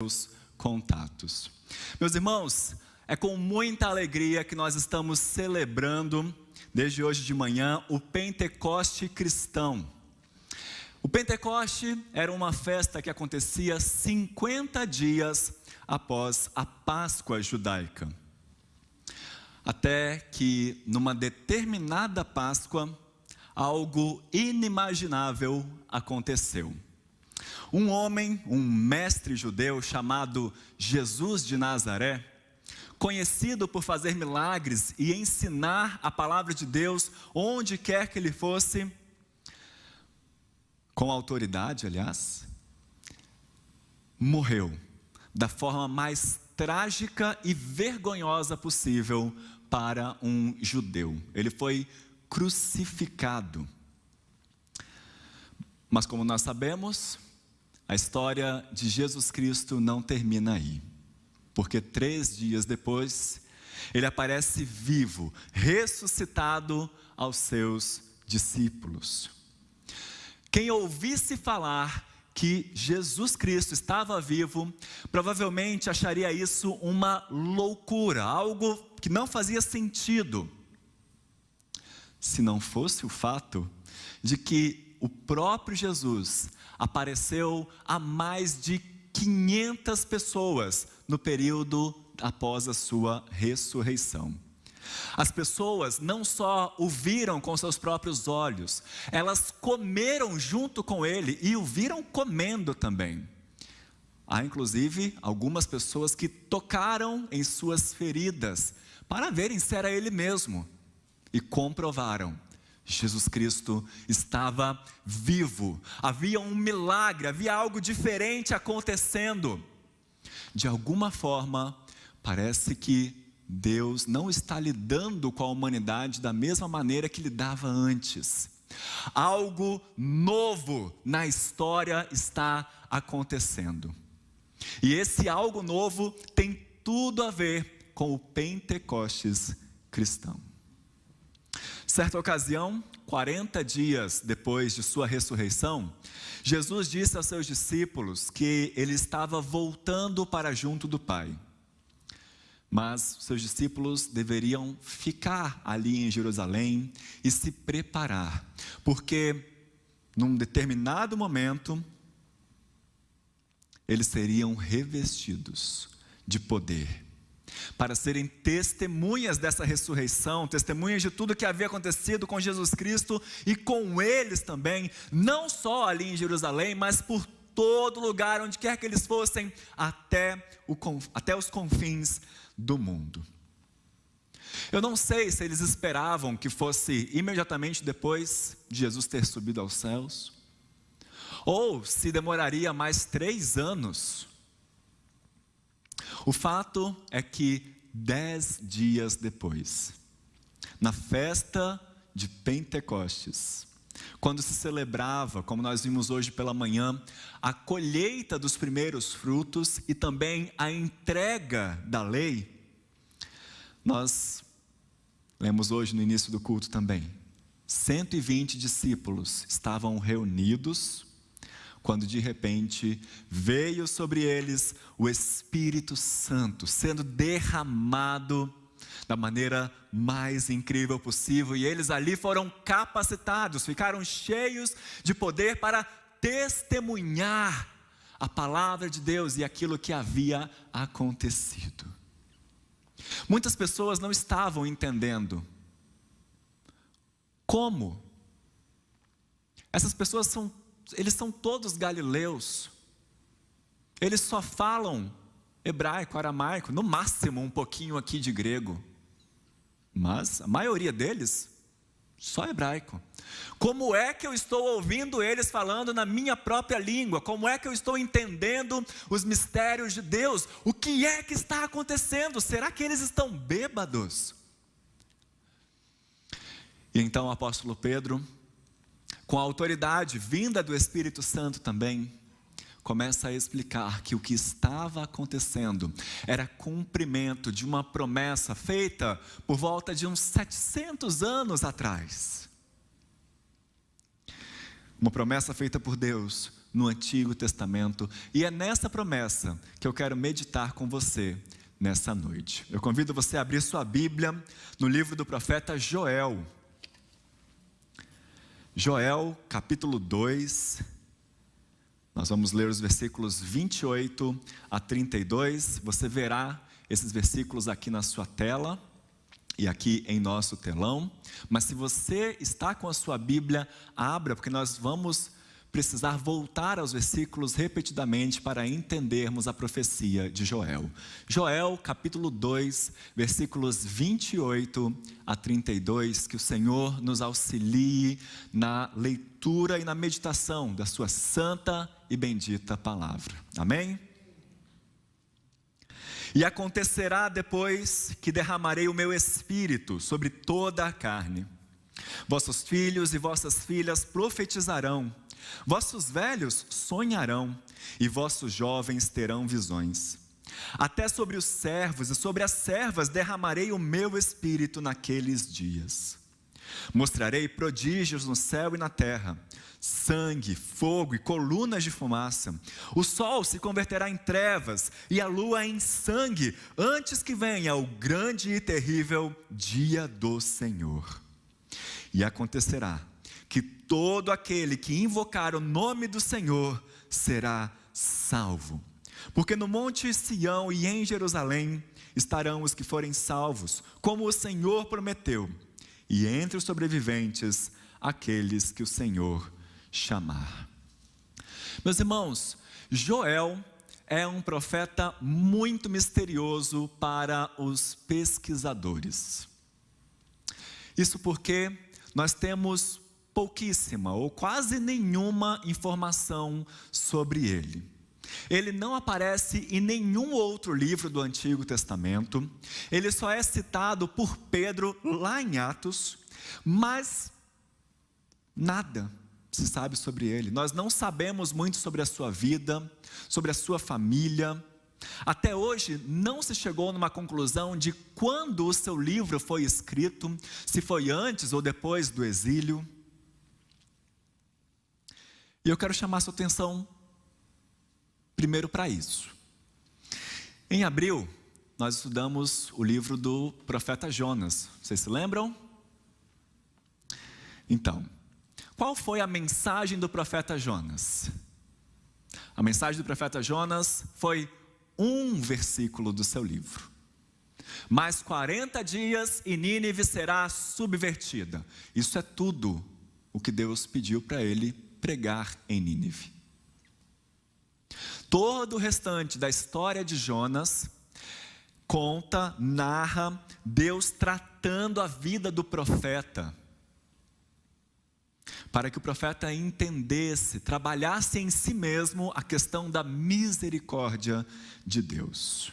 seus contatos. Meus irmãos, é com muita alegria que nós estamos celebrando, desde hoje de manhã, o Pentecoste cristão. O Pentecoste era uma festa que acontecia 50 dias após a Páscoa judaica. Até que, numa determinada Páscoa, algo inimaginável aconteceu. Um homem, um mestre judeu chamado Jesus de Nazaré, conhecido por fazer milagres e ensinar a palavra de Deus onde quer que ele fosse, com autoridade, aliás, morreu da forma mais trágica e vergonhosa possível para um judeu. Ele foi crucificado. Mas como nós sabemos, a história de Jesus Cristo não termina aí, porque 3 dias depois, ele aparece vivo, ressuscitado aos seus discípulos. Quem ouvisse falar que Jesus Cristo estava vivo, provavelmente acharia isso uma loucura, algo que não fazia sentido, se não fosse o fato de que o próprio Jesus apareceu a mais de 500 pessoas no período após a sua ressurreição. As pessoas não só o viram com seus próprios olhos, elas comeram junto com ele e o viram comendo também. Há inclusive algumas pessoas que tocaram em suas feridas para verem se era ele mesmo e comprovaram. Jesus Cristo estava vivo, havia um milagre, havia algo diferente acontecendo. De alguma forma, parece que Deus não está lidando com a humanidade da mesma maneira que lidava antes. Algo novo na história está acontecendo. E esse algo novo tem tudo a ver com o Pentecostes cristão. Certa ocasião, 40 dias depois de sua ressurreição, Jesus disse aos seus discípulos que ele estava voltando para junto do Pai. Mas seus discípulos deveriam ficar ali em Jerusalém e se preparar, porque num determinado momento, eles seriam revestidos de poder, para serem testemunhas dessa ressurreição, testemunhas de tudo que havia acontecido com Jesus Cristo e com eles também, não só ali em Jerusalém, mas por todo lugar, onde quer que eles fossem, até os confins do mundo. Eu não sei se eles esperavam que fosse imediatamente depois de Jesus ter subido aos céus, ou se demoraria mais 3 anos. O fato é que 10 dias depois, na festa de Pentecostes, quando se celebrava, como nós vimos hoje pela manhã, a colheita dos primeiros frutos e também a entrega da lei, nós lemos hoje no início do culto também, 120 discípulos estavam reunidos, quando de repente veio sobre eles o Espírito Santo, sendo derramado da maneira mais incrível possível, e eles ali foram capacitados, ficaram cheios de poder para testemunhar a palavra de Deus e aquilo que havia acontecido. Muitas pessoas não estavam entendendo como. Essas pessoas eles são todos galileus, eles só falam hebraico, aramaico, no máximo um pouquinho aqui de grego, mas a maioria deles só hebraico. Como é que eu estou ouvindo eles falando na minha própria língua? Como é que eu estou entendendo os mistérios de Deus? O que é que está acontecendo? Será que eles estão bêbados? E então o apóstolo Pedro, com a autoridade vinda do Espírito Santo também, começa a explicar que o que estava acontecendo era cumprimento de uma promessa feita por volta de uns 700 anos atrás. Uma promessa feita por Deus no Antigo Testamento. E é nessa promessa que eu quero meditar com você nessa noite. Eu convido você a abrir sua Bíblia no livro do profeta Joel. Joel, capítulo 2. Nós vamos ler os versículos 28 a 32. Você verá esses versículos aqui na sua tela e aqui em nosso telão. Mas se você está com a sua Bíblia, abra, porque nós vamos precisar voltar aos versículos repetidamente para entendermos a profecia de Joel. Joel, capítulo 2, versículos 28 a 32, que o Senhor nos auxilie na leitura e na meditação da sua santa e bendita palavra. Amém? E acontecerá depois que derramarei o meu espírito sobre toda a carne. Vossos filhos e vossas filhas profetizarão, vossos velhos sonharão, e vossos jovens terão visões. Até sobre os servos e sobre as servas derramarei o meu espírito naqueles dias. Mostrarei prodígios no céu e na terra, sangue, fogo e colunas de fumaça. O sol se converterá em trevas e a lua em sangue, antes que venha o grande e terrível dia do Senhor. E acontecerá que todo aquele que invocar o nome do Senhor será salvo. Porque no monte Sião e em Jerusalém estarão os que forem salvos, como o Senhor prometeu, e entre os sobreviventes, aqueles que o Senhor chamar. Meus irmãos, Joel é um profeta muito misterioso para os pesquisadores. Isso porque nós temos pouquíssima ou quase nenhuma informação sobre ele. Ele não aparece em nenhum outro livro do Antigo Testamento. Ele só é citado por Pedro lá em Atos, mas nada se sabe sobre ele. Nós não sabemos muito sobre a sua vida, sobre a sua família. Até hoje não se chegou numa conclusão de quando o seu livro foi escrito, se foi antes ou depois do exílio. E eu quero chamar sua atenção primeiro para isso. Em abril, nós estudamos o livro do profeta Jonas. Vocês se lembram? Então, qual foi a mensagem do profeta Jonas? A mensagem do profeta Jonas foi um versículo do seu livro. Mais 40 dias e Nínive será subvertida. Isso é tudo o que Deus pediu para ele pregar em Nínive. Todo o restante da história de Jonas conta, narra Deus tratando a vida do profeta, para que o profeta entendesse, trabalhasse em si mesmo a questão da misericórdia de Deus.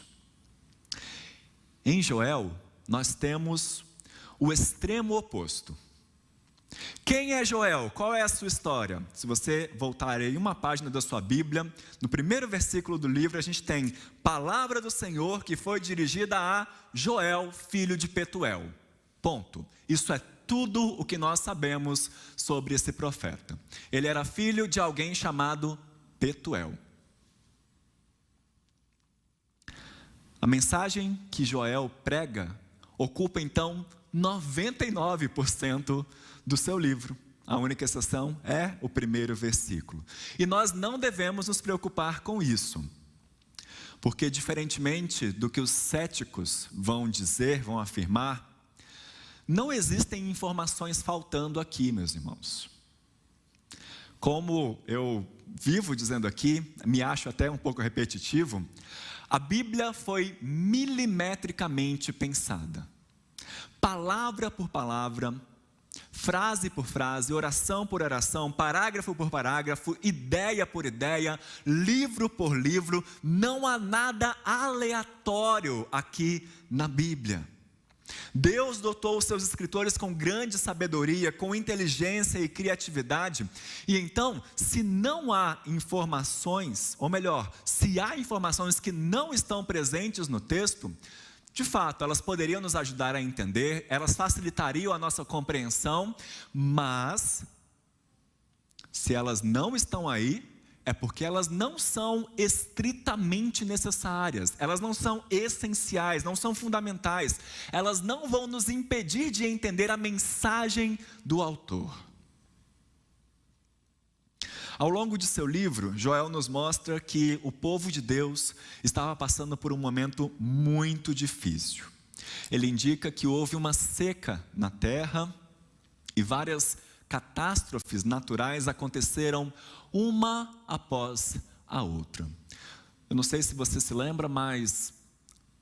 Em Joel, nós temos o extremo oposto. Quem é Joel? Qual é a sua história? Se você voltar em uma página da sua Bíblia, no primeiro versículo do livro, a gente tem palavra do Senhor que foi dirigida a Joel, filho de Petuel. Ponto. Isso é tudo o que nós sabemos sobre esse profeta. Ele era filho de alguém chamado Petuel. A mensagem que Joel prega ocupa então 99% do seu livro. A única exceção é o primeiro versículo. E nós não devemos nos preocupar com isso, porque diferentemente do que os céticos vão dizer, vão afirmar, não existem informações faltando aqui, meus irmãos. Como eu vivo dizendo aqui, me acho até um pouco repetitivo, a Bíblia foi milimetricamente pensada. Palavra por palavra, frase por frase, oração por oração, parágrafo por parágrafo, ideia por ideia, livro por livro, não há nada aleatório aqui na Bíblia. Deus dotou os seus escritores com grande sabedoria, com inteligência e criatividade, e então, se não há informações, ou melhor, se há informações que não estão presentes no texto, de fato, elas poderiam nos ajudar a entender, elas facilitariam a nossa compreensão, mas se elas não estão aí, é porque elas não são estritamente necessárias, elas não são essenciais, não são fundamentais, elas não vão nos impedir de entender a mensagem do autor. Ao longo de seu livro, Joel nos mostra que o povo de Deus estava passando por um momento muito difícil. Ele indica que houve uma seca na terra e várias catástrofes naturais aconteceram uma após a outra. Eu não sei se você se lembra, mas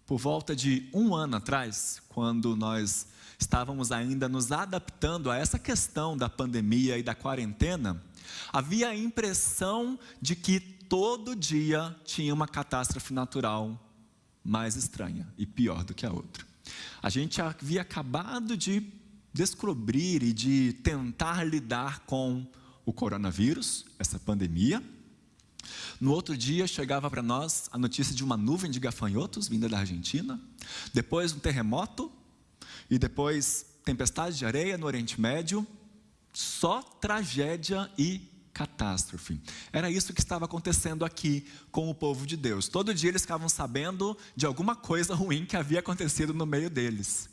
por volta de 1 ano atrás, quando nós estávamos ainda nos adaptando a essa questão da pandemia e da quarentena, havia a impressão de que todo dia tinha uma catástrofe natural mais estranha e pior do que a outra. A gente havia acabado de descobrir e de tentar lidar com o coronavírus, essa pandemia. No outro dia chegava para nós a notícia de uma nuvem de gafanhotos vinda da Argentina, depois um terremoto e depois tempestade de areia no Oriente Médio. Só tragédia e catástrofe. Era isso que estava acontecendo aqui com o povo de Deus. Todo dia eles ficavam sabendo de alguma coisa ruim que havia acontecido no meio deles.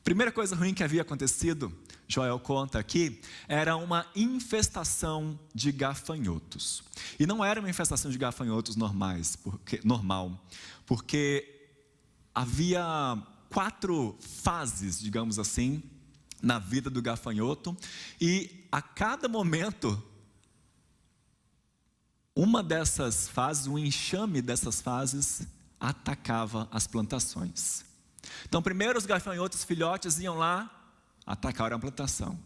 Primeira coisa ruim que havia acontecido, Joel conta aqui, era uma infestação de gafanhotos. E não era uma infestação de gafanhotos normal, porque havia 4 fases, digamos assim, na vida do gafanhoto, e a cada momento, uma dessas fases, um enxame dessas fases, atacava as plantações. Então, primeiro os gafanhotos filhotes iam lá, atacaram a plantação.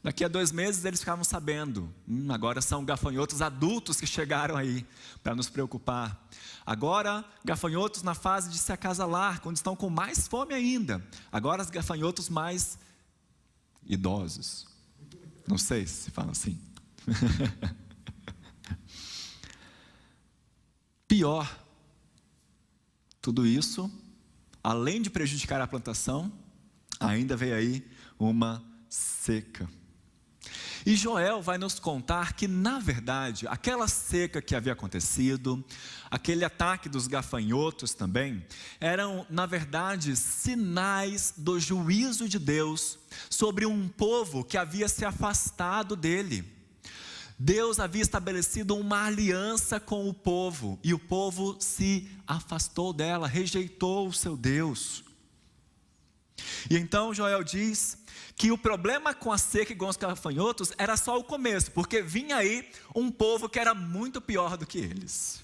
Daqui a 2 meses eles ficavam sabendo, agora são gafanhotos adultos que chegaram aí, para nos preocupar. Agora, gafanhotos na fase de se acasalar, quando estão com mais fome ainda. Agora os gafanhotos mais idosos. Não sei se fala assim. Pior, tudo isso, além de prejudicar a plantação, ainda veio aí uma seca. E Joel vai nos contar que, na verdade, aquela seca que havia acontecido, aquele ataque dos gafanhotos também, eram, na verdade, sinais do juízo de Deus sobre um povo que havia se afastado dele. Deus havia estabelecido uma aliança com o povo, e o povo se afastou dela, rejeitou o seu Deus. E então Joel diz que o problema com a seca e com os gafanhotos era só o começo, porque vinha aí um povo que era muito pior do que eles.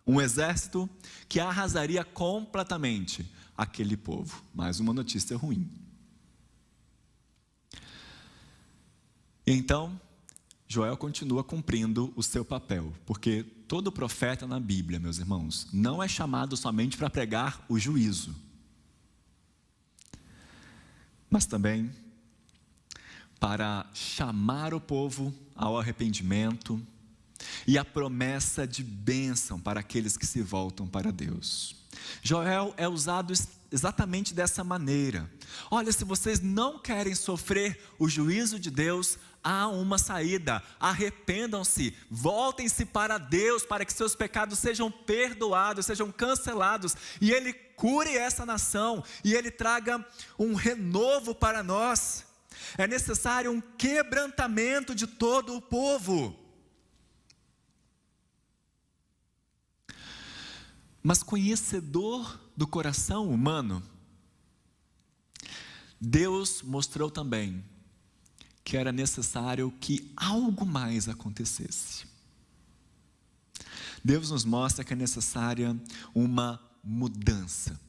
Um exército que arrasaria completamente aquele povo. Mais uma notícia ruim. Então, Joel continua cumprindo o seu papel, porque todo profeta na Bíblia, meus irmãos, não é chamado somente para pregar o juízo, mas também para chamar o povo ao arrependimento e a promessa de bênção para aqueles que se voltam para Deus. Joel é usado exatamente dessa maneira. Olha, se vocês não querem sofrer o juízo de Deus, há uma saída. Arrependam-se, voltem-se para Deus, para que seus pecados sejam perdoados, sejam cancelados, e Ele cure essa nação, e Ele traga um renovo para nós. É necessário um quebrantamento de todo o povo. Mas conhecedor do coração humano, Deus mostrou também que era necessário que algo mais acontecesse. Deus nos mostra que é necessária uma mudança.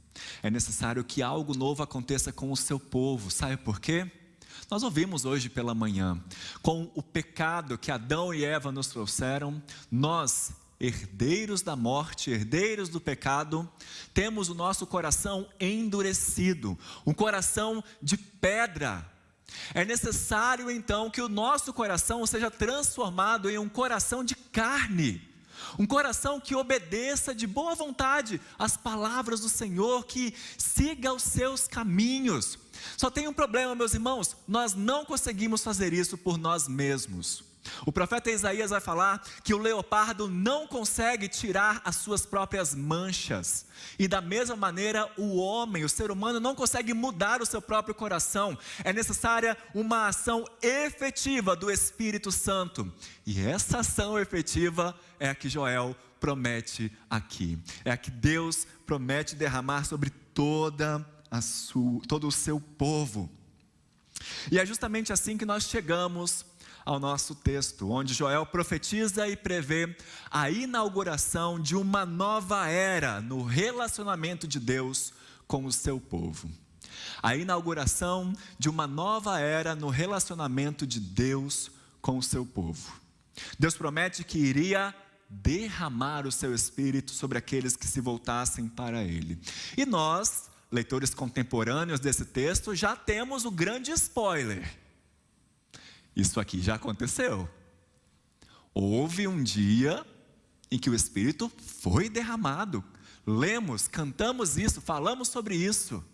É necessário que algo novo aconteça com o seu povo. Sabe por quê? Nós ouvimos hoje pela manhã, com o pecado que Adão e Eva nos trouxeram, nós, herdeiros da morte, herdeiros do pecado, temos o nosso coração endurecido, um coração de pedra. É necessário então que o nosso coração seja transformado em um coração de carne, Um coração que obedeça de boa vontade às palavras do Senhor, que siga os seus caminhos. Só tem um problema, meus irmãos, nós não conseguimos fazer isso por nós mesmos. O profeta Isaías vai falar que o leopardo não consegue tirar as suas próprias manchas. E da mesma maneira, o homem, o ser humano, não consegue mudar o seu próprio coração. É necessária uma ação efetiva do Espírito Santo. E essa ação efetiva é a que Joel promete aqui. É a que Deus promete derramar sobre todo o seu povo. E é justamente assim que nós chegamos ao nosso texto, onde Joel profetiza e prevê a inauguração de uma nova era no relacionamento de Deus com o seu povo. A inauguração de uma nova era no relacionamento de Deus com o seu povo. Deus promete que iria derramar o seu Espírito sobre aqueles que se voltassem para Ele. E nós, leitores contemporâneos desse texto, já temos o grande spoiler. Isso aqui já aconteceu. Houve um dia em que o Espírito foi derramado. Lemos, cantamos isso, falamos sobre isso.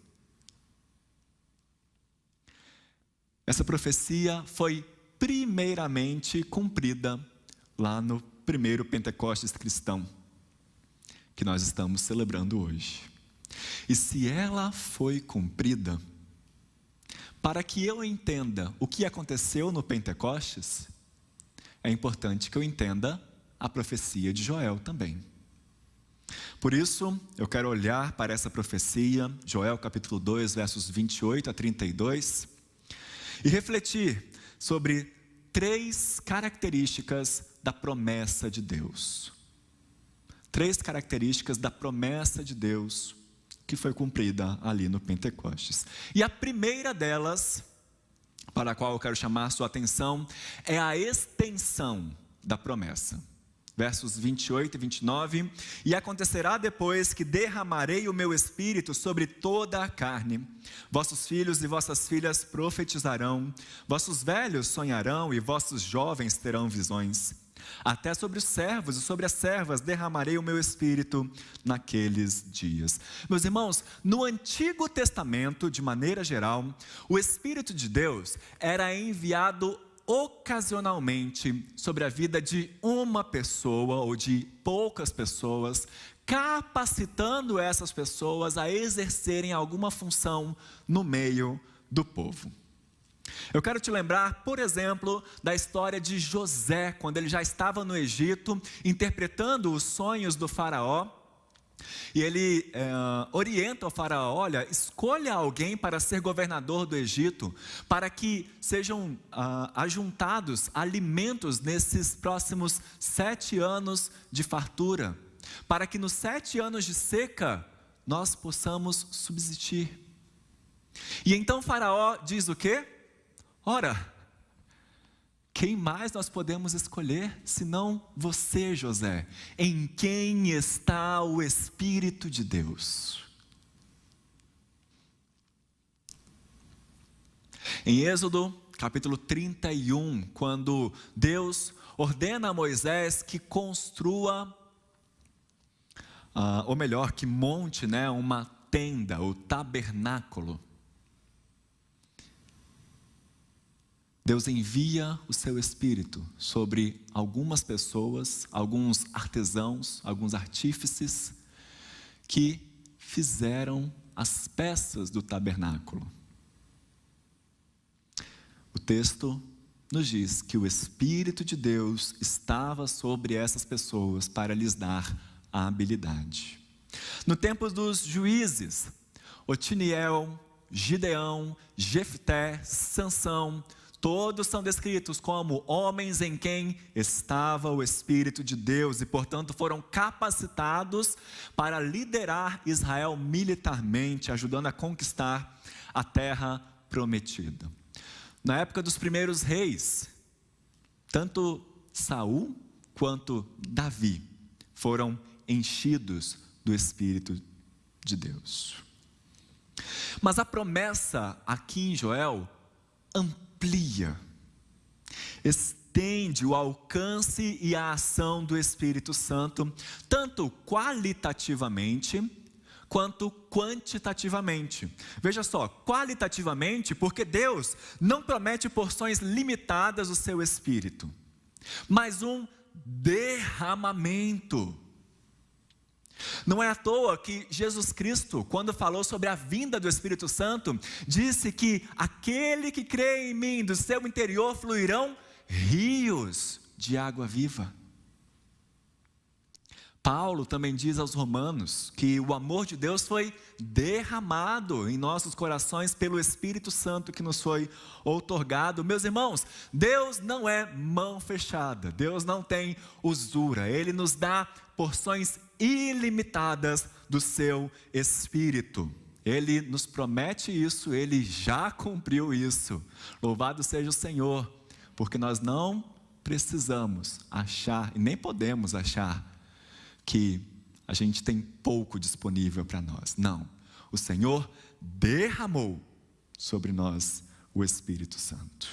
Essa profecia foi primeiramente cumprida lá no primeiro Pentecostes cristão, que nós estamos celebrando hoje. E se ela foi cumprida, para que eu entenda o que aconteceu no Pentecostes, é importante que eu entenda a profecia de Joel também. Por isso, eu quero olhar para essa profecia, Joel capítulo 2, versos 28 a 32, e refletir sobre 3 características da promessa de Deus. 3 características da promessa de Deus que foi cumprida ali no Pentecostes. E a primeira delas, para a qual eu quero chamar a sua atenção, é a extensão da promessa. Versos 28 e 29, e acontecerá depois que derramarei o meu Espírito sobre toda a carne. Vossos filhos e vossas filhas profetizarão, vossos velhos sonharão e vossos jovens terão visões. Até sobre os servos e sobre as servas derramarei o meu Espírito naqueles dias. Meus irmãos, no Antigo Testamento, de maneira geral, o Espírito de Deus era enviado ocasionalmente sobre a vida de uma pessoa ou de poucas pessoas, capacitando essas pessoas a exercerem alguma função no meio do povo. Eu quero te lembrar, por exemplo, da história de José, quando ele já estava no Egito, interpretando os sonhos do faraó, e ele orienta o faraó: olha, escolha alguém para ser governador do Egito, para que sejam ajuntados alimentos nesses próximos 7 anos de fartura, para que nos 7 anos de seca, nós possamos subsistir. E então o faraó diz o quê? Ora, quem mais nós podemos escolher, senão você, José? Em quem está o Espírito de Deus? Em Êxodo, capítulo 31, quando Deus ordena a Moisés que construa, ou melhor, que monte, uma tenda, o tabernáculo. Deus envia o seu Espírito sobre algumas pessoas, alguns artesãos, alguns artífices, que fizeram as peças do tabernáculo. O texto nos diz que o Espírito de Deus estava sobre essas pessoas para lhes dar a habilidade. No tempo dos juízes, Otiniel, Gideão, Jefté, Sansão, todos são descritos como homens em quem estava o Espírito de Deus e, portanto, foram capacitados para liderar Israel militarmente, ajudando a conquistar a terra prometida. Na época dos primeiros reis, tanto Saul quanto Davi foram enchidos do Espírito de Deus. Mas a promessa aqui em Joel amplia, estende entende o alcance e a ação do Espírito Santo, tanto qualitativamente quanto quantitativamente. Veja só, qualitativamente, porque Deus não promete porções limitadas do seu Espírito, mas um derramamento. Não é à toa que Jesus Cristo, quando falou sobre a vinda do Espírito Santo, disse que aquele que crê em mim, do seu interior fluirão rios de água viva. Paulo também diz aos Romanos que o amor de Deus foi derramado em nossos corações pelo Espírito Santo que nos foi outorgado. Meus irmãos, Deus não é mão fechada, Deus não tem usura, Ele nos dá porções ilimitadas do seu Espírito. Ele nos promete isso, Ele já cumpriu isso. Louvado seja o Senhor, porque nós não precisamos achar, e nem podemos achar, que a gente tem pouco disponível para nós. Não, o Senhor derramou sobre nós o Espírito Santo.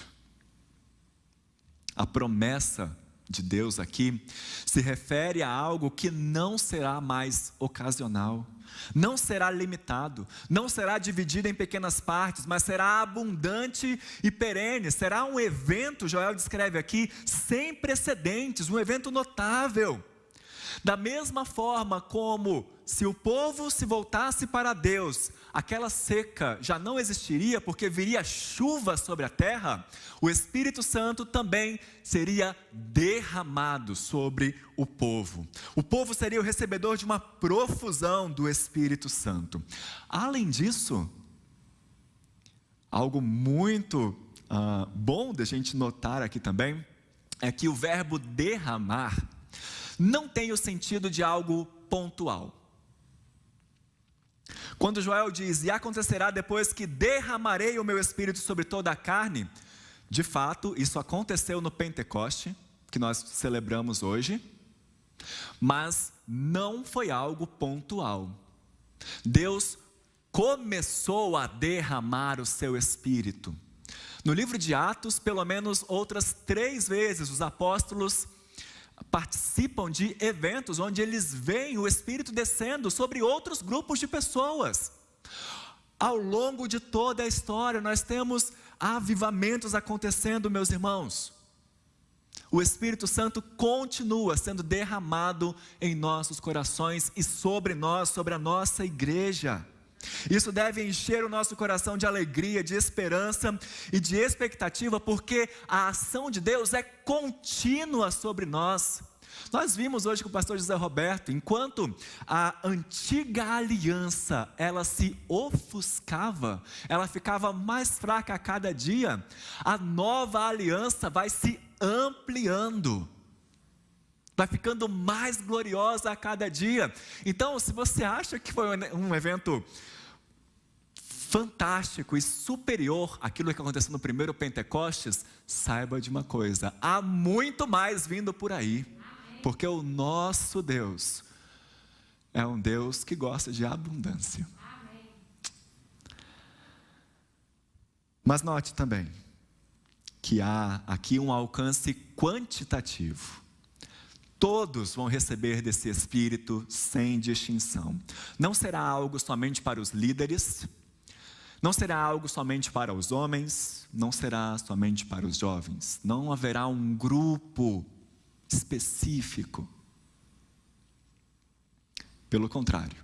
A promessa de Deus aqui se refere a algo que não será mais ocasional, não será limitado, não será dividido em pequenas partes, mas será abundante e perene. Será um evento, Joel descreve aqui, sem precedentes, um evento notável. Da mesma forma como se o povo se voltasse para Deus, aquela seca já não existiria porque viria chuva sobre a terra, o Espírito Santo também seria derramado sobre o povo. O povo seria o recebedor de uma profusão do Espírito Santo. Além disso, algo muito bom da gente notar aqui também, é que o verbo derramar não tem o sentido de algo pontual. Quando Joel diz, e acontecerá depois que derramarei o meu Espírito sobre toda a carne, de fato, isso aconteceu no Pentecoste, que nós celebramos hoje, mas não foi algo pontual. Deus começou a derramar o seu Espírito. No livro de Atos, pelo menos outras 3 vezes, os apóstolos participam de eventos onde eles veem o Espírito descendo sobre outros grupos de pessoas. Ao longo de toda a história, nós temos avivamentos acontecendo, meus irmãos. O Espírito Santo continua sendo derramado em nossos corações e sobre nós, sobre a nossa igreja. Isso deve encher o nosso coração de alegria, de esperança e de expectativa, porque a ação de Deus é contínua sobre nós. Nós vimos hoje com o pastor José Roberto, enquanto a antiga aliança, ela se ofuscava, ela ficava mais fraca a cada dia, a nova aliança vai se ampliando, vai ficando mais gloriosa a cada dia. Então, se você acha que foi um evento fantástico e superior àquilo que aconteceu no primeiro Pentecostes, saiba de uma coisa, há muito mais vindo por aí, porque o nosso Deus é um Deus que gosta de abundância. Mas note também que há aqui um alcance quantitativo. Todos vão receber desse Espírito sem distinção. Não será algo somente para os líderes, não será algo somente para os homens, não será somente para os jovens. Não haverá um grupo específico. Pelo contrário.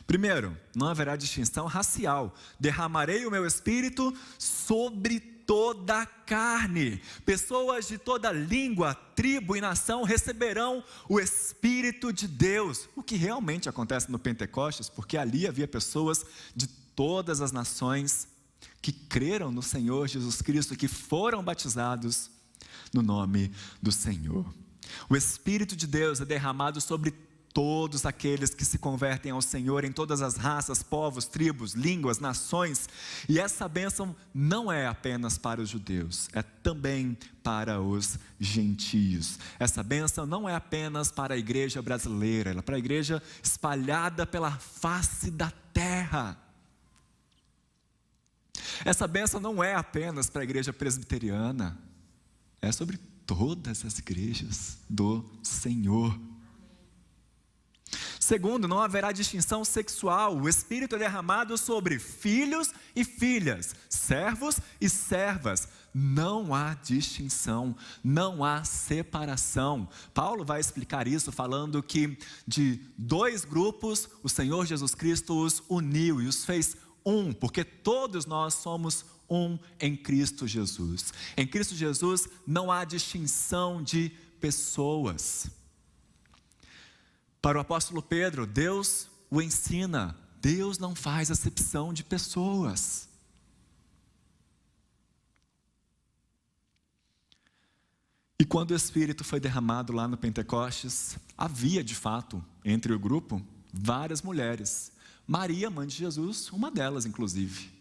Primeiro, não haverá distinção racial. Derramarei o meu Espírito sobre toda a carne. Pessoas de toda língua, tribo e nação receberão o Espírito de Deus. O que realmente acontece no Pentecostes, porque ali havia pessoas de todas as nações que creram no Senhor Jesus Cristo, que foram batizados no nome do Senhor. O Espírito de Deus é derramado sobre todos aqueles que se convertem ao Senhor, em todas as raças, povos, tribos, línguas, nações. E essa bênção não é apenas para os judeus, é também para os gentios. Essa bênção não é apenas para a igreja brasileira, ela é para a igreja espalhada pela face da terra. Essa bênção não é apenas para a igreja presbiteriana, é sobre todas as igrejas do Senhor. Segundo, não haverá distinção sexual. O Espírito é derramado sobre filhos e filhas, servos e servas. Não há distinção, não há separação. Paulo vai explicar isso falando que de dois grupos o Senhor Jesus Cristo os uniu e os fez um, porque todos nós somos um em Cristo Jesus. Em Cristo Jesus não há distinção de pessoas. Para o apóstolo Pedro, Deus o ensina, Deus não faz acepção de pessoas. E quando o Espírito foi derramado lá no Pentecostes, havia de fato, entre o grupo, várias mulheres. Maria, mãe de Jesus, uma delas inclusive.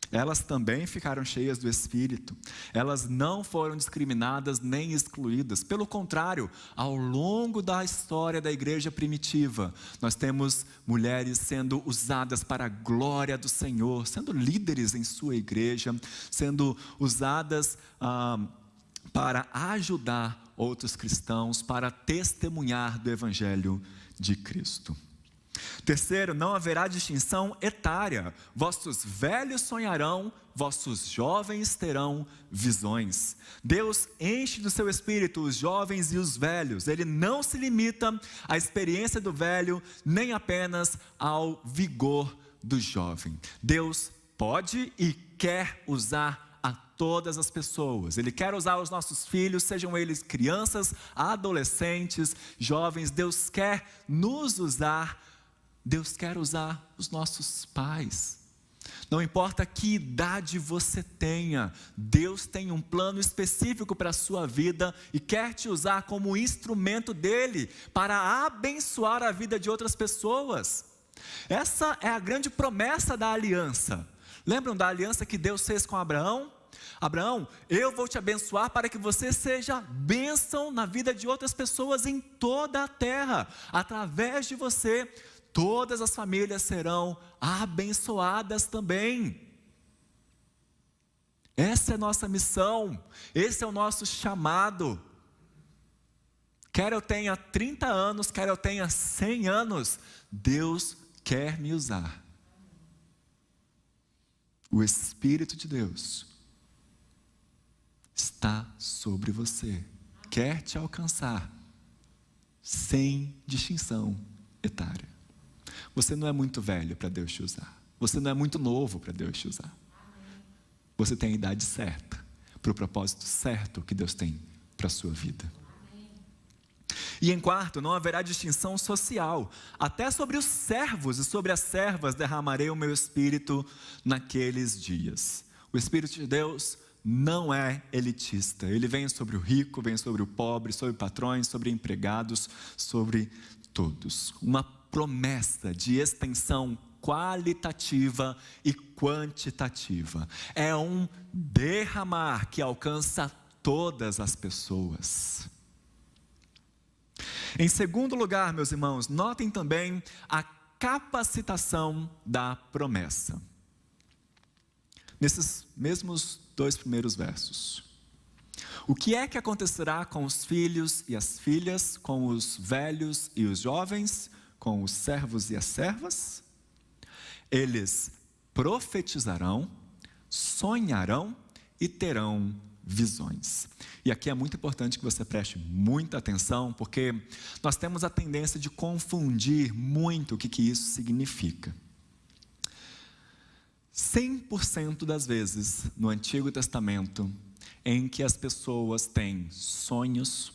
Elas também ficaram cheias do Espírito. Elas não foram discriminadas nem excluídas. Pelo contrário, ao longo da história da igreja primitiva, nós temos mulheres sendo usadas para a glória do Senhor, sendo líderes em sua igreja, sendo usadas para ajudar outros cristãos, para testemunhar do Evangelho de Cristo. Terceiro, não haverá distinção etária. Vossos velhos sonharão, vossos jovens terão visões. Deus enche do seu Espírito os jovens e os velhos. Ele não se limita à experiência do velho, nem apenas ao vigor do jovem. Deus pode e quer usar a todas as pessoas. Ele quer usar os nossos filhos, sejam eles crianças, adolescentes, jovens. Deus quer nos usar. Deus quer usar os nossos pais. Não importa que idade você tenha, Deus tem um plano específico para a sua vida e quer te usar como instrumento dele para abençoar a vida de outras pessoas. Essa é a grande promessa da aliança. Lembram da aliança que Deus fez com Abraão? Abraão, eu vou te abençoar para que você seja bênção na vida de outras pessoas em toda a terra. Através de você, todas as famílias serão abençoadas também. Essa é a nossa missão, esse é o nosso chamado. Quer eu tenha 30 anos, quer eu tenha 100 anos, Deus quer me usar. O Espírito de Deus está sobre você, quer te alcançar, sem distinção etária. Você não é muito velho para Deus te usar. Você não é muito novo para Deus te usar. Você tem a idade certa, para o propósito certo que Deus tem para a sua vida. E em quarto, não haverá distinção social. Até sobre os servos e sobre as servas derramarei o meu Espírito naqueles dias. O Espírito de Deus não é elitista. Ele vem sobre o rico, vem sobre o pobre, sobre patrões, sobre empregados, sobre todos. Uma promessa de extensão qualitativa e quantitativa. É um derramar que alcança todas as pessoas. Em segundo lugar, meus irmãos, notem também a capacitação da promessa. Nesses mesmos 2 primeiros versos. O que é que acontecerá com os filhos e as filhas, com os velhos e os jovens, com os servos e as servas? Eles profetizarão, sonharão e terão visões. E aqui é muito importante que você preste muita atenção, porque nós temos a tendência de confundir muito o que isso significa. 100% das vezes no Antigo Testamento, em que as pessoas têm sonhos,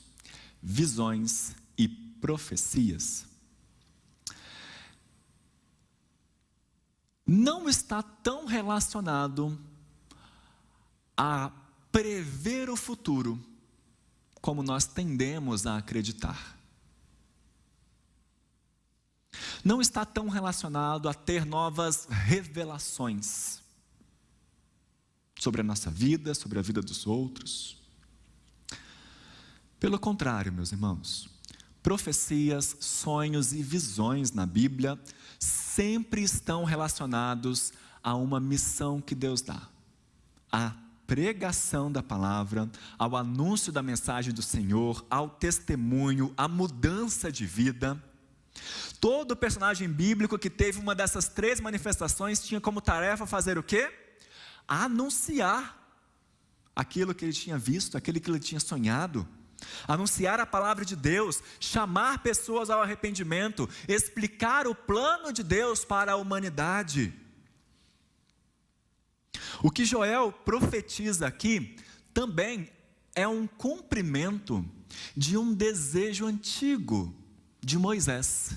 visões e profecias, não está tão relacionado a prever o futuro como nós tendemos a acreditar. Não está tão relacionado a ter novas revelações sobre a nossa vida, sobre a vida dos outros. Pelo contrário, meus irmãos, profecias, sonhos e visões na Bíblia sempre estão relacionados a uma missão que Deus dá, a pregação da palavra, ao anúncio da mensagem do Senhor, ao testemunho, à mudança de vida. Todo personagem bíblico que teve uma dessas 3 manifestações tinha como tarefa fazer o quê? Anunciar aquilo que ele tinha visto, aquilo que ele tinha sonhado. Anunciar a palavra de Deus, chamar pessoas ao arrependimento, explicar o plano de Deus para a humanidade. O que Joel profetiza aqui também é um cumprimento de um desejo antigo de Moisés.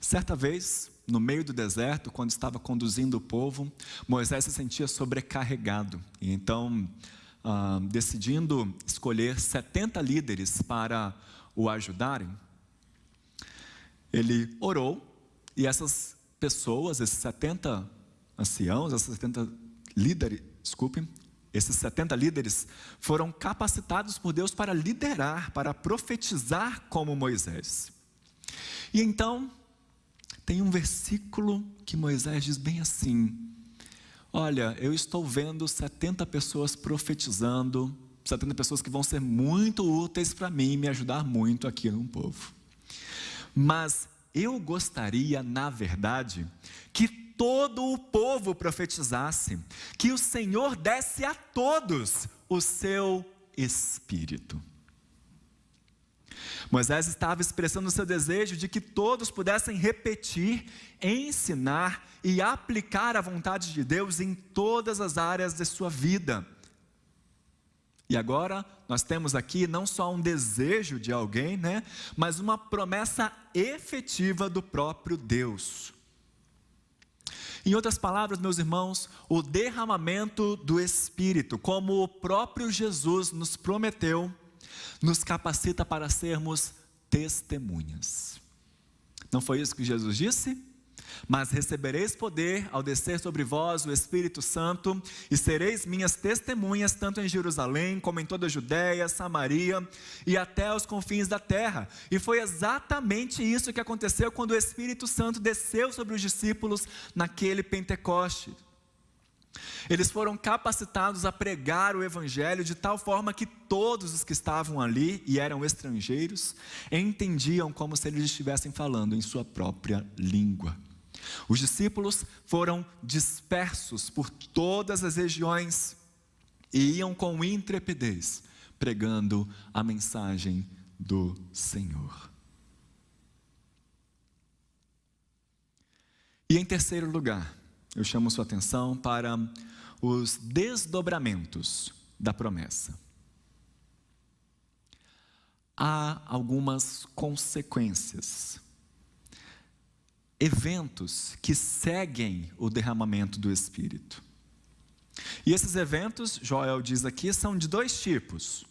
Certa vez, no meio do deserto, quando estava conduzindo o povo, Moisés se sentia sobrecarregado. E então, decidindo escolher 70 líderes para o ajudarem, ele orou, e essas pessoas, esses 70 anciãos, esses 70 líderes foram capacitados por Deus para liderar, para profetizar como Moisés. E então, tem um versículo que Moisés diz bem assim: olha, eu estou vendo 70 pessoas profetizando, 70 pessoas que vão ser muito úteis para mim, me ajudar muito aqui no povo. Mas eu gostaria, na verdade, que todo o povo profetizasse, que o Senhor desse a todos o seu Espírito. Moisés estava expressando o seu desejo de que todos pudessem repetir, ensinar e aplicar a vontade de Deus em todas as áreas de sua vida. E agora nós temos aqui não só um desejo de alguém, mas uma promessa efetiva do próprio Deus. Em outras palavras, meus irmãos, o derramamento do Espírito, como o próprio Jesus nos prometeu, nos capacita para sermos testemunhas. Não foi isso que Jesus disse? Mas recebereis poder ao descer sobre vós o Espírito Santo, e sereis minhas testemunhas, tanto em Jerusalém, como em toda a Judéia, Samaria, e até os confins da terra. E foi exatamente isso que aconteceu quando o Espírito Santo desceu sobre os discípulos naquele Pentecoste. Eles foram capacitados a pregar o Evangelho de tal forma que todos os que estavam ali e eram estrangeiros entendiam como se eles estivessem falando em sua própria língua. Os discípulos foram dispersos por todas as regiões e iam com intrepidez pregando a mensagem do Senhor. E em terceiro lugar, eu chamo sua atenção para os desdobramentos da promessa. Há algumas consequências, eventos que seguem o derramamento do Espírito. E esses eventos, Joel diz aqui, são de 2 tipos.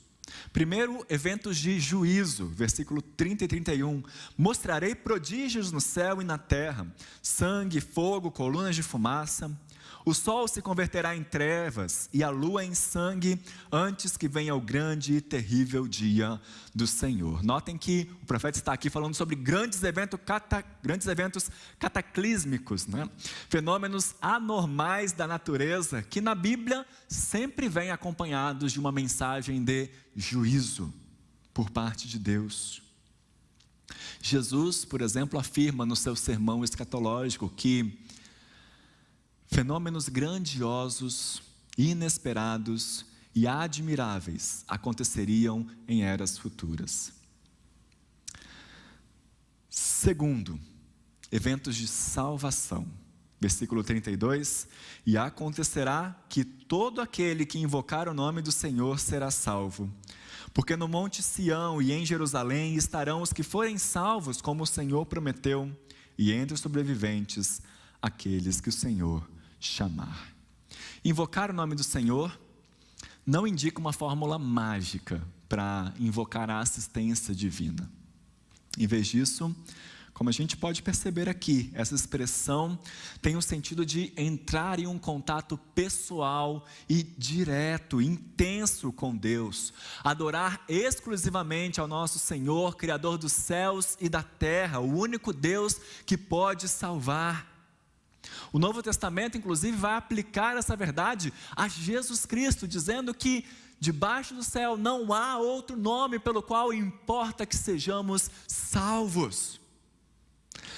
Primeiro, eventos de juízo, versículo 30 e 31. Mostrarei prodígios no céu e na terra, sangue, fogo, colunas de fumaça. O sol se converterá em trevas e a lua em sangue, antes que venha o grande e terrível dia do Senhor. Notem que o profeta está aqui falando sobre grandes eventos cataclísmicos, fenômenos anormais da natureza, que na Bíblia sempre vêm acompanhados de uma mensagem de juízo por parte de Deus. Jesus, por exemplo, afirma no seu sermão escatológico que fenômenos grandiosos, inesperados e admiráveis aconteceriam em eras futuras. Segundo, eventos de salvação. Versículo 32, e acontecerá que todo aquele que invocar o nome do Senhor será salvo. Porque no monte Sião e em Jerusalém estarão os que forem salvos, como o Senhor prometeu, e entre os sobreviventes, aqueles que o Senhor chamar. Invocar o nome do Senhor não indica uma fórmula mágica para invocar a assistência divina. Em vez disso, como a gente pode perceber aqui, essa expressão tem o sentido de entrar em um contato pessoal e direto, intenso com Deus, adorar exclusivamente ao nosso Senhor, Criador dos céus e da terra, o único Deus que pode salvar. O Novo Testamento, inclusive, vai aplicar essa verdade a Jesus Cristo, dizendo que debaixo do céu não há outro nome pelo qual importa que sejamos salvos.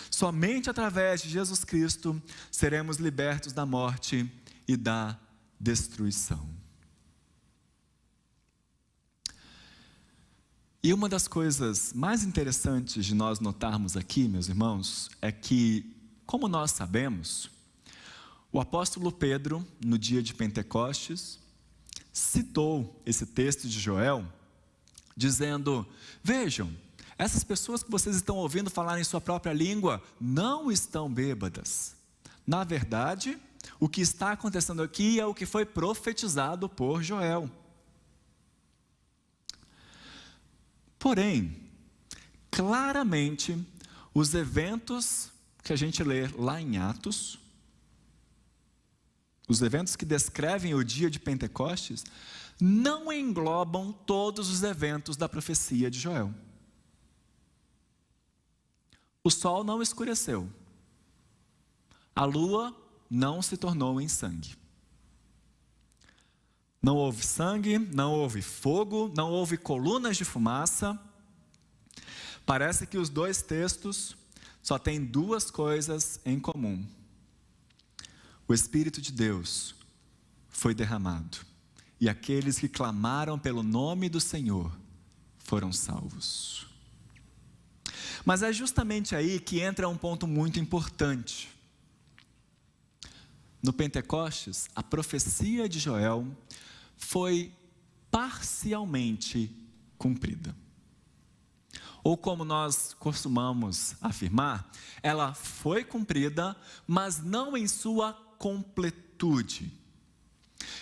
Somente através de Jesus Cristo seremos libertos da morte e da destruição. E uma das coisas mais interessantes de nós notarmos aqui, meus irmãos, é que, como nós sabemos, o apóstolo Pedro, no dia de Pentecostes, citou esse texto de Joel, dizendo: vejam, essas pessoas que vocês estão ouvindo falar em sua própria língua não estão bêbadas. Na verdade, o que está acontecendo aqui é o que foi profetizado por Joel. Porém, claramente, os eventos que a gente lê lá em Atos, os eventos que descrevem o dia de Pentecostes, não englobam todos os eventos da profecia de Joel. O sol não escureceu. A lua não se tornou em sangue. Não houve sangue, não houve fogo, não houve colunas de fumaça. Parece que os dois textos só têm duas coisas em comum. O Espírito de Deus foi derramado, e aqueles que clamaram pelo nome do Senhor foram salvos. Mas é justamente aí que entra um ponto muito importante. No Pentecostes, a profecia de Joel foi parcialmente cumprida. Ou como nós costumamos afirmar, ela foi cumprida, mas não em sua completude.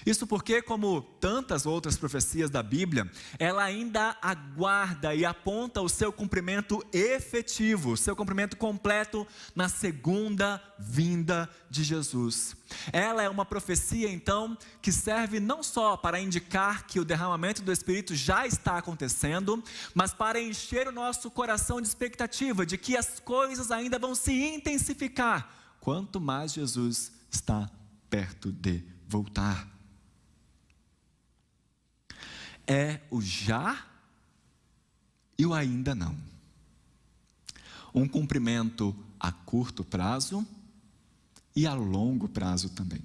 Isso porque, como tantas outras profecias da Bíblia, ela ainda aguarda e aponta o seu cumprimento efetivo, o seu cumprimento completo na segunda vinda de Jesus. Ela é uma profecia, então, que serve não só para indicar que o derramamento do Espírito já está acontecendo, mas para encher o nosso coração de expectativa de que as coisas ainda vão se intensificar, quanto mais Jesus está perto de voltar. É o já e o ainda não. Um cumprimento a curto prazo e a longo prazo também.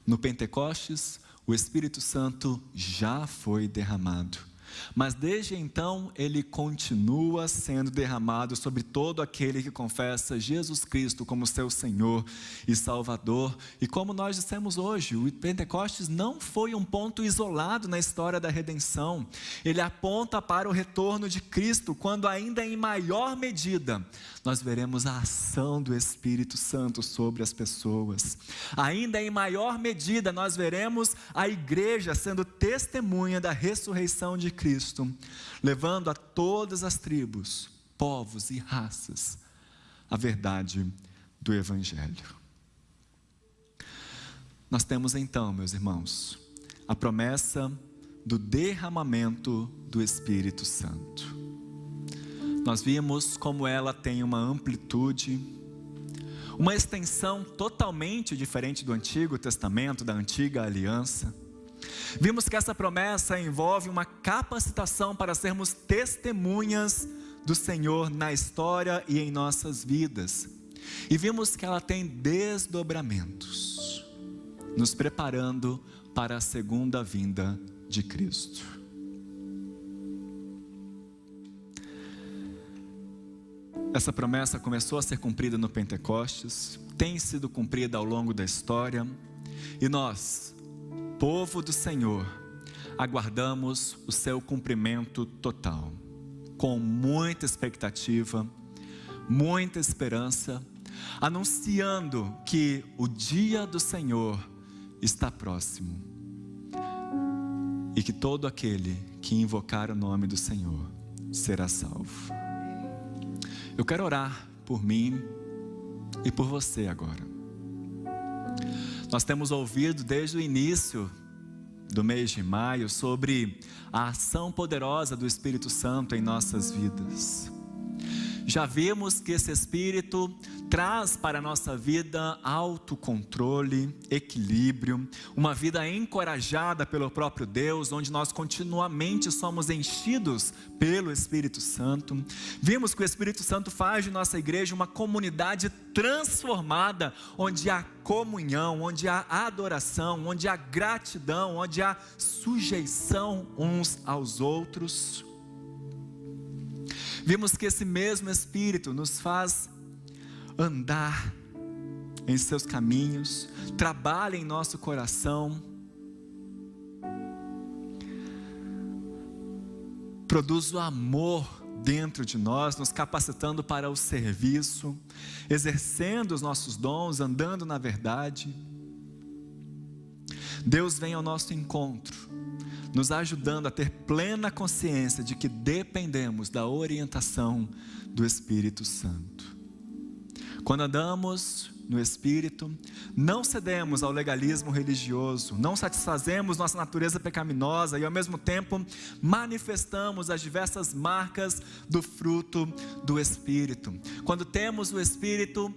No Pentecostes, o Espírito Santo já foi derramado, mas desde então ele continua sendo derramado sobre todo aquele que confessa Jesus Cristo como seu Senhor e Salvador. E como nós dissemos hoje, o Pentecostes não foi um ponto isolado na história da redenção. Ele aponta para o retorno de Cristo, quando ainda em maior medida nós veremos a ação do Espírito Santo sobre as pessoas. Ainda em maior medida nós veremos a igreja sendo testemunha da ressurreição de Cristo, levando a todas as tribos, povos e raças a verdade do Evangelho. Nós temos então, meus irmãos, a promessa do derramamento do Espírito Santo. Nós vimos como ela tem uma amplitude, uma extensão totalmente diferente do Antigo Testamento, da Antiga Aliança. Vimos que essa promessa envolve uma capacitação para sermos testemunhas do Senhor na história e em nossas vidas. E vimos que ela tem desdobramentos, nos preparando para a segunda vinda de Cristo. Essa promessa começou a ser cumprida no Pentecostes, tem sido cumprida ao longo da história, e nós, povo do Senhor, aguardamos o seu cumprimento total, com muita expectativa, muita esperança, anunciando que o dia do Senhor está próximo, e que todo aquele que invocar o nome do Senhor será salvo. Eu quero orar por mim e por você agora. Nós temos ouvido desde o início do mês de maio sobre a ação poderosa do Espírito Santo em nossas vidas. Já vimos que esse Espírito traz para a nossa vida autocontrole, equilíbrio, uma vida encorajada pelo próprio Deus, onde nós continuamente somos enchidos pelo Espírito Santo. Vimos que o Espírito Santo faz de nossa igreja uma comunidade transformada, onde há comunhão, onde há adoração, onde há gratidão, onde há sujeição uns aos outros. Vimos que esse mesmo Espírito nos faz andar em seus caminhos, trabalha em nosso coração, produz o amor dentro de nós, nos capacitando para o serviço, exercendo os nossos dons, andando na verdade. Deus vem ao nosso encontro, nos ajudando a ter plena consciência de que dependemos da orientação do Espírito Santo. Quando andamos no Espírito, não cedemos ao legalismo religioso, não satisfazemos nossa natureza pecaminosa e ao mesmo tempo manifestamos as diversas marcas do fruto do Espírito. Quando temos o Espírito,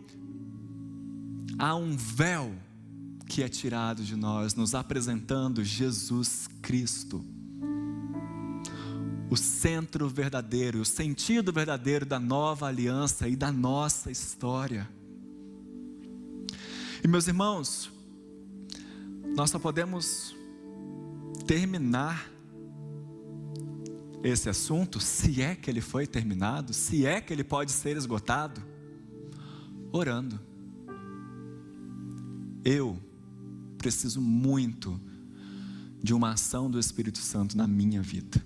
há um véu que é tirado de nós, nos apresentando Jesus Cristo, o centro verdadeiro, o sentido verdadeiro da nova aliança e da nossa história. E meus irmãos, nós só podemos terminar esse assunto, se é que ele foi terminado, se é que ele pode ser esgotado, orando. Eu preciso muito de uma ação do Espírito Santo na minha vida.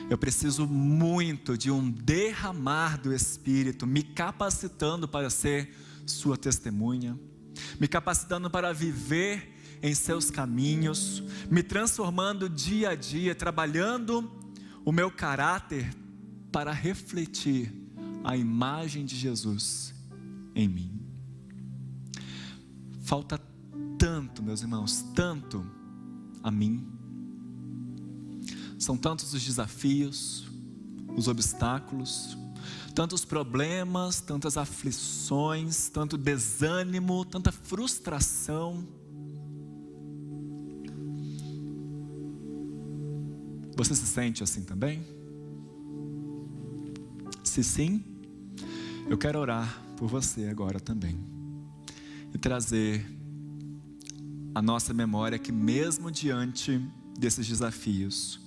Eu preciso muito de um derramar do Espírito, me capacitando para ser sua testemunha, me capacitando para viver em seus caminhos, me transformando dia a dia, trabalhando o meu caráter para refletir a imagem de Jesus em mim. Falta tanto, meus irmãos, tanto a mim. São tantos os desafios, os obstáculos, tantos problemas, tantas aflições, tanto desânimo, tanta frustração. Você se sente assim também? Se sim, eu quero orar por você agora também e trazer a nossa memória que mesmo diante desses desafios,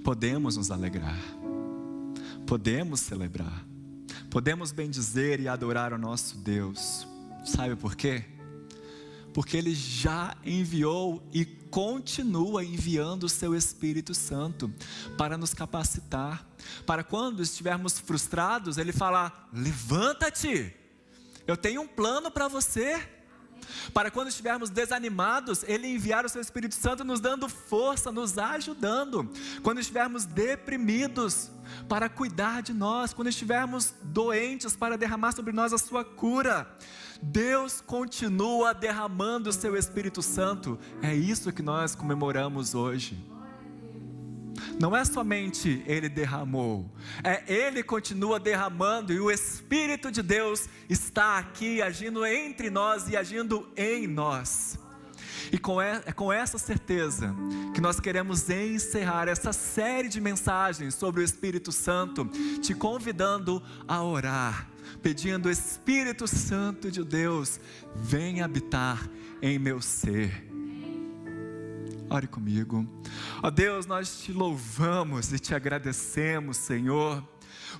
podemos nos alegrar, podemos celebrar, podemos bendizer e adorar o nosso Deus. Sabe por quê? Porque Ele já enviou e continua enviando o seu Espírito Santo para nos capacitar, para quando estivermos frustrados, Ele falar: levanta-te, eu tenho um plano para você. Para quando estivermos desanimados, Ele enviar o seu Espírito Santo nos dando força, nos ajudando. Quando estivermos deprimidos, para cuidar de nós. Quando estivermos doentes, para derramar sobre nós a sua cura. Deus continua derramando o seu Espírito Santo. É isso que nós comemoramos hoje. Não é somente Ele derramou, Ele continua derramando, e o Espírito de Deus está aqui agindo entre nós e agindo em nós. E é com essa certeza que nós queremos encerrar essa série de mensagens sobre o Espírito Santo, te convidando a orar, pedindo: Espírito Santo de Deus, vem habitar em meu ser. Ore comigo. Ó Deus, nós te louvamos e te agradecemos, Senhor,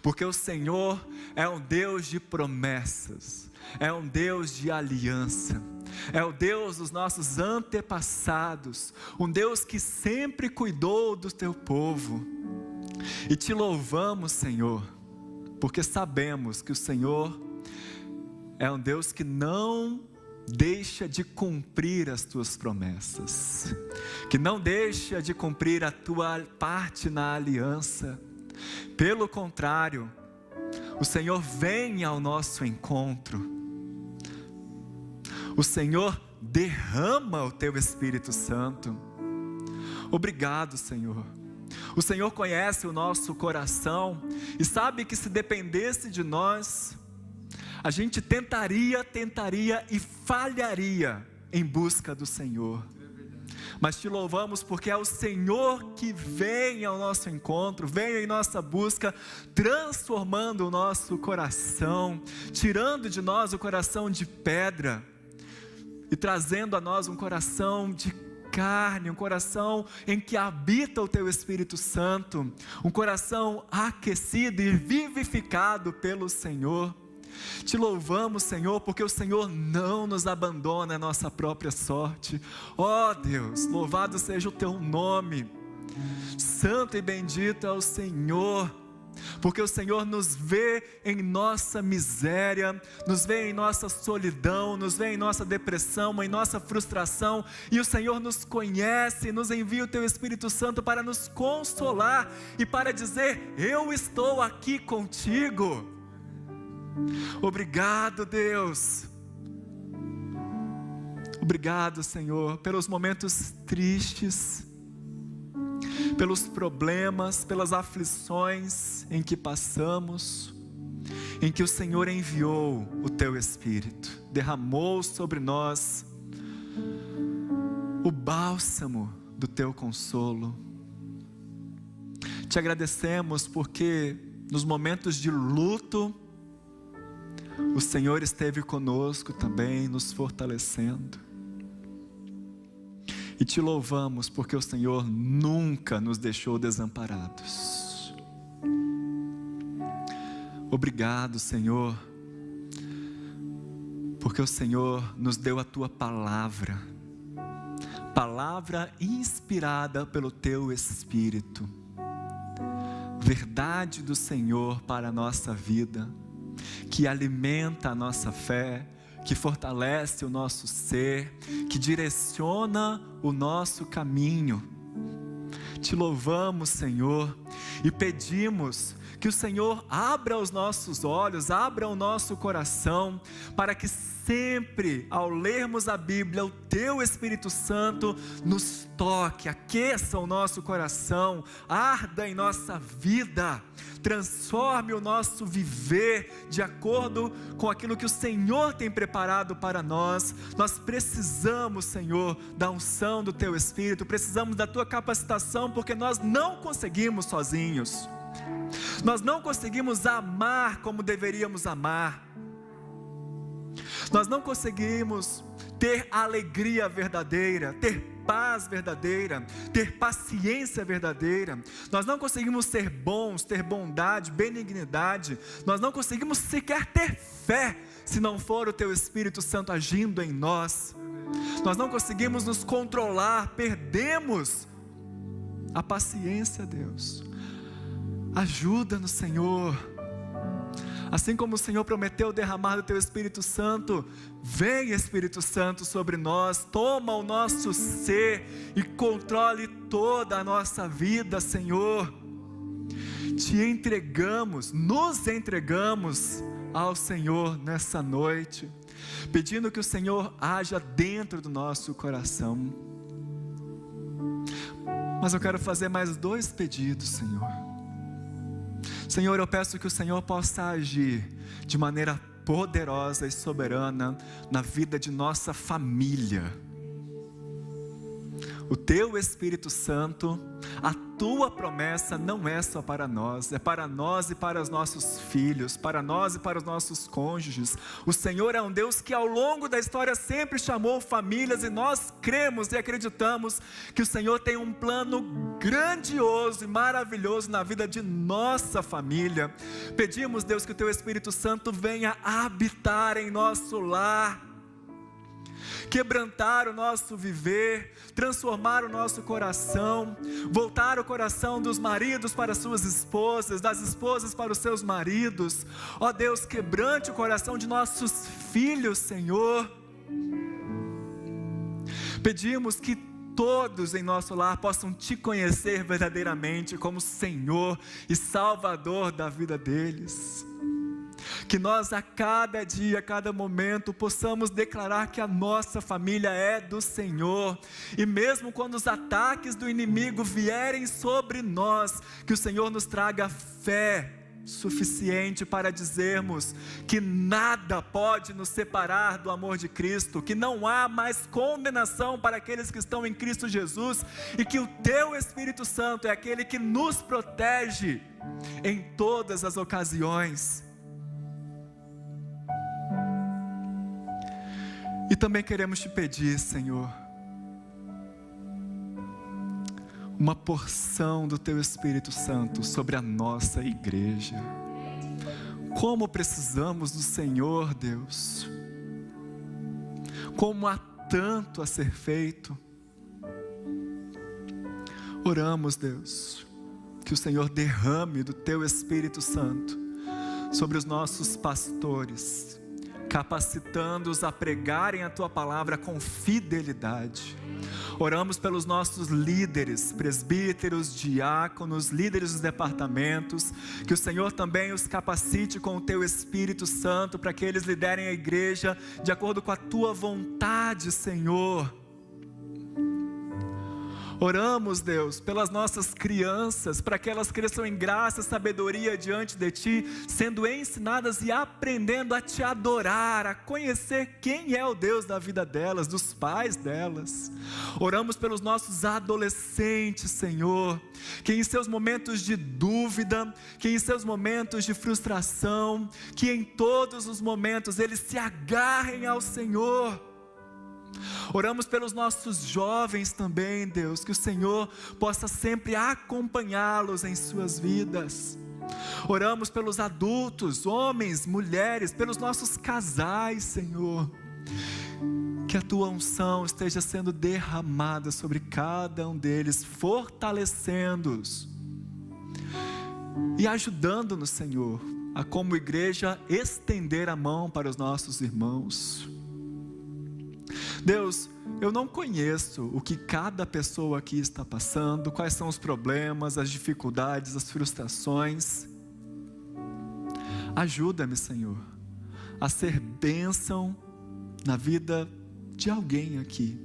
porque o Senhor é um Deus de promessas, é um Deus de aliança, é o Deus dos nossos antepassados, um Deus que sempre cuidou do teu povo. E te louvamos, Senhor, porque sabemos que o Senhor é um Deus que não deixa de cumprir as tuas promessas, que não deixa de cumprir a tua parte na aliança. Pelo contrário, o Senhor vem ao nosso encontro, o Senhor derrama o teu Espírito Santo. Obrigado, Senhor. O Senhor conhece o nosso coração e sabe que se dependesse de nós, a gente tentaria e falharia em busca do Senhor. Mas te louvamos porque é o Senhor que vem ao nosso encontro, vem em nossa busca, transformando o nosso coração, tirando de nós o coração de pedra e trazendo a nós um coração de carne, um coração em que habita o Teu Espírito Santo, um coração aquecido e vivificado pelo Senhor. Te louvamos, Senhor, porque o Senhor não nos abandona à nossa própria sorte. Ó Deus, louvado seja o Teu nome, santo e bendito é o Senhor, porque o Senhor nos vê em nossa miséria, nos vê em nossa solidão, nos vê em nossa depressão, em nossa frustração, e o Senhor nos conhece, nos envia o Teu Espírito Santo para nos consolar e para dizer: eu estou aqui contigo. Obrigado, Deus. Obrigado, Senhor, pelos momentos tristes, pelos problemas, pelas aflições em que passamos, em que o Senhor enviou o Teu Espírito, derramou sobre nós o bálsamo do Teu consolo. Te agradecemos porque nos momentos de luto, o Senhor esteve conosco também, nos fortalecendo. E te louvamos porque o Senhor nunca nos deixou desamparados. Obrigado, Senhor, porque o Senhor nos deu a Tua palavra, palavra inspirada pelo Teu Espírito, verdade do Senhor para a nossa vida, que alimenta a nossa fé, que fortalece o nosso ser, que direciona o nosso caminho. Te louvamos, Senhor, e pedimos que o Senhor abra os nossos olhos, abra o nosso coração, para que sempre, ao lermos a Bíblia, o Teu Espírito Santo nos toque, aqueça o nosso coração, arda em nossa vida, transforme o nosso viver de acordo com aquilo que o Senhor tem preparado para nós. Nós precisamos, Senhor, da unção do Teu Espírito, precisamos da Tua capacitação, porque nós não conseguimos sozinhos, nós não conseguimos amar como deveríamos amar, nós não conseguimos ter alegria verdadeira, ter paz verdadeira, ter paciência verdadeira, nós não conseguimos ser bons, ter bondade, benignidade, nós não conseguimos sequer ter fé, se não for o Teu Espírito Santo agindo em nós. Nós não conseguimos nos controlar, perdemos a paciência, Deus. Ajuda-nos, Senhor. Assim como o Senhor prometeu derramar do Teu Espírito Santo, vem, Espírito Santo, sobre nós, toma o nosso ser e controle toda a nossa vida, Senhor. Te entregamos, nos entregamos ao Senhor nessa noite, pedindo que o Senhor haja dentro do nosso coração. Mas eu quero fazer mais 2 pedidos, Senhor. Senhor, eu peço que o Senhor possa agir de maneira poderosa e soberana na vida de nossa família. O Teu Espírito Santo, a Tua promessa não é só para nós, é para nós e para os nossos filhos, para nós e para os nossos cônjuges. O Senhor é um Deus que ao longo da história sempre chamou famílias, e nós cremos e acreditamos que o Senhor tem um plano grandioso e maravilhoso na vida de nossa família. Pedimos, Deus, que o Teu Espírito Santo venha habitar em nosso lar, quebrantar o nosso viver, transformar o nosso coração, voltar o coração dos maridos para suas esposas, das esposas para os seus maridos. Ó Deus, quebrante o coração de nossos filhos, Senhor. Pedimos que todos em nosso lar possam Te conhecer verdadeiramente como Senhor e Salvador da vida deles. Que nós a cada dia, a cada momento, possamos declarar que a nossa família é do Senhor. E mesmo quando os ataques do inimigo vierem sobre nós, que o Senhor nos traga fé suficiente para dizermos que nada pode nos separar do amor de Cristo, que não há mais condenação para aqueles que estão em Cristo Jesus, e que o Teu Espírito Santo é aquele que nos protege em todas as ocasiões. E também queremos te pedir, Senhor, uma porção do Teu Espírito Santo sobre a nossa igreja. Como precisamos do Senhor, Deus. Como há tanto a ser feito. Oramos, Deus, que o Senhor derrame do Teu Espírito Santo sobre os nossos pastores, capacitando-os a pregarem a Tua palavra com fidelidade. Oramos pelos nossos líderes, presbíteros, diáconos, líderes dos departamentos, que o Senhor também os capacite com o Teu Espírito Santo, para que eles liderem a igreja de acordo com a Tua vontade, Senhor. Oramos, Deus, pelas nossas crianças, para que elas cresçam em graça e sabedoria diante de Ti, sendo ensinadas e aprendendo a Te adorar, a conhecer quem é o Deus da vida delas, dos pais delas. Oramos pelos nossos adolescentes, Senhor, que em seus momentos de dúvida, que em seus momentos de frustração, que em todos os momentos eles se agarrem ao Senhor. Oramos pelos nossos jovens também, Deus, que o Senhor possa sempre acompanhá-los em suas vidas. Oramos pelos adultos, homens, mulheres, pelos nossos casais, Senhor. Que a Tua unção esteja sendo derramada sobre cada um deles, fortalecendo-os e ajudando-nos, Senhor, a como igreja estender a mão para os nossos irmãos. Deus, eu não conheço o que cada pessoa aqui está passando, quais são os problemas, as dificuldades, as frustrações. Ajuda-me, Senhor, a ser bênção na vida de alguém aqui.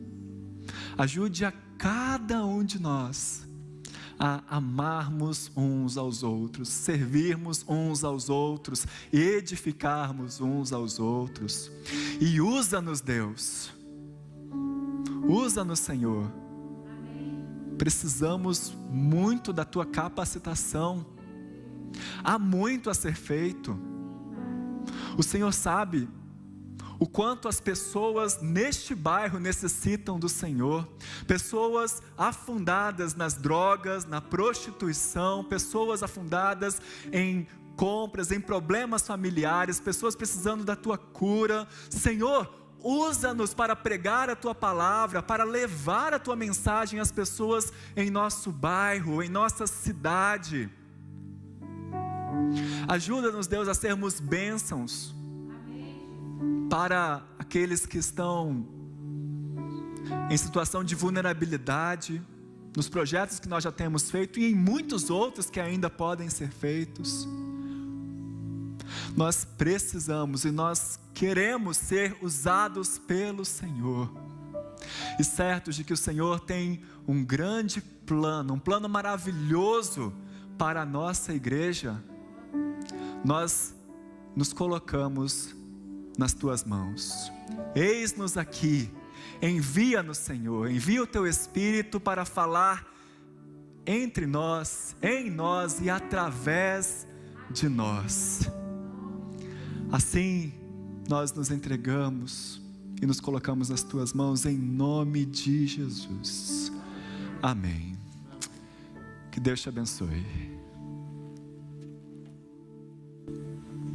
Ajude a cada um de nós a amarmos uns aos outros, servirmos uns aos outros, edificarmos uns aos outros. E usa-nos, Deus. Usa-nos, Senhor. Precisamos muito da Tua capacitação. Há muito a ser feito. O Senhor sabe o quanto as pessoas neste bairro necessitam do Senhor. Pessoas afundadas nas drogas, na prostituição, pessoas afundadas em compras, em problemas familiares, pessoas precisando da Tua cura. Senhor, usa-nos para pregar a Tua palavra, para levar a Tua mensagem às pessoas em nosso bairro, em nossa cidade. Ajuda-nos, Deus, a sermos bênçãos para aqueles que estão em situação de vulnerabilidade, nos projetos que nós já temos feito e em muitos outros que ainda podem ser feitos. Nós precisamos e nós queremos ser usados pelo Senhor, e certos de que o Senhor tem um grande plano, um plano maravilhoso para a nossa igreja. Nós nos colocamos nas Tuas mãos. Eis-nos aqui, envia-nos, Senhor, envia o Teu Espírito para falar entre nós, em nós e através de nós. Assim, nós nos entregamos e nos colocamos nas Tuas mãos em nome de Jesus. Amém. Que Deus te abençoe.